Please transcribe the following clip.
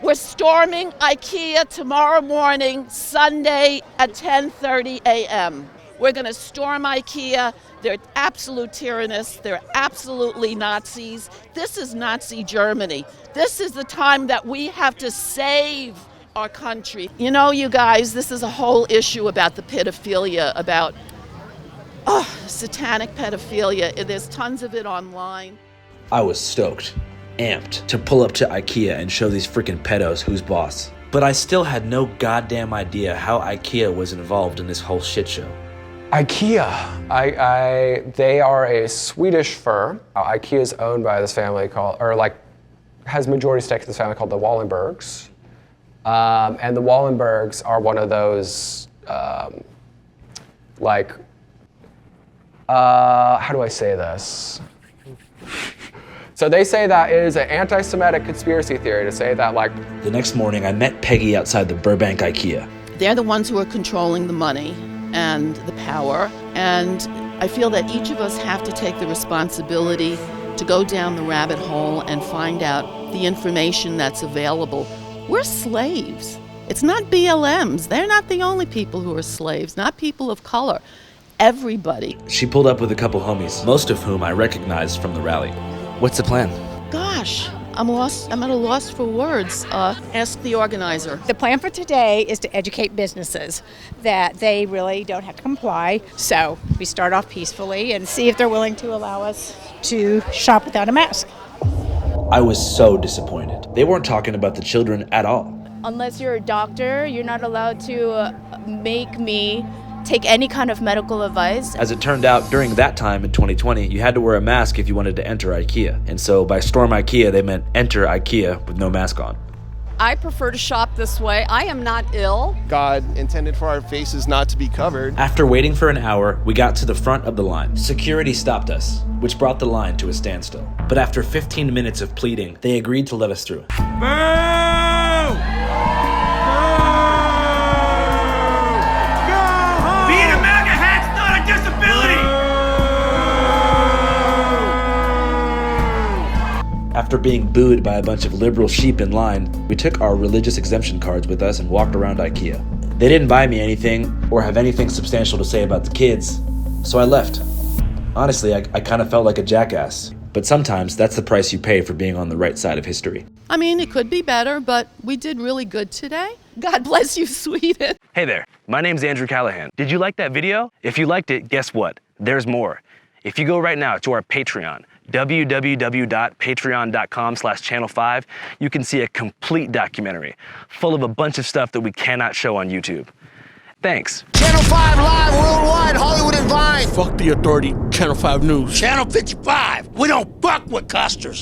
We're storming IKEA tomorrow morning, Sunday at 10:30 a.m. We're going to storm IKEA. They're absolute tyrannists. They're absolutely Nazis. This is Nazi Germany. This is the time that we have to save our country. You know, you guys, this is a whole issue about the pedophilia, about satanic pedophilia. There's tons of it online. I was stoked, amped, to pull up to IKEA and show these freaking pedos who's boss. But I still had no goddamn idea how IKEA was involved in this whole shit show. IKEA, they are a Swedish firm. IKEA is owned by this family has majority stake in this family called the Wallenbergs. And the Wallenbergs are one of those, how do I say this? So they say that it is an anti-Semitic conspiracy theory to say that The next morning I met Peggy outside the Burbank IKEA. They're the ones who are controlling the money and the power, and I feel that each of us have to take the responsibility to go down the rabbit hole and find out the information that's available. We're slaves. It's not BLMs. They're not the only people who are slaves, not people of color. Everybody. She pulled up with a couple homies, most of whom I recognized from the rally. What's the plan? Gosh, I'm lost. I'm at a loss for words. Ask the organizer. The plan for today is to educate businesses that they really don't have to comply. So we start off peacefully and see if they're willing to allow us to shop without a mask. I was so disappointed. They weren't talking about the children at all. Unless you're a doctor, you're not allowed to make me take any kind of medical advice. As it turned out, during that time in 2020, you had to wear a mask if you wanted to enter IKEA. And so by storm IKEA, they meant enter IKEA with no mask on. I prefer to shop this way. I am not ill. God intended for our faces not to be covered. After waiting for an hour, we got to the front of the line. Security stopped us, which brought the line to a standstill. But after 15 minutes of pleading, they agreed to let us through. After being booed by a bunch of liberal sheep in line, we took our religious exemption cards with us and walked around IKEA. They didn't buy me anything or have anything substantial to say about the kids, so I left. Honestly, I kind of felt like a jackass, but sometimes that's the price you pay for being on the right side of history. I mean, it could be better, but we did really good today. God bless you, Sweden. Hey there, my name's Andrew Callahan. Did you like that video? If you liked it, guess what? There's more. If you go right now to our Patreon, www.patreon.com/channel5, you can see a complete documentary full of a bunch of stuff that we cannot show on YouTube. Thanks. Channel 5 live worldwide, Hollywood and Vine. Fuck the authority, Channel 5 News. Channel 55. We don't fuck with custers.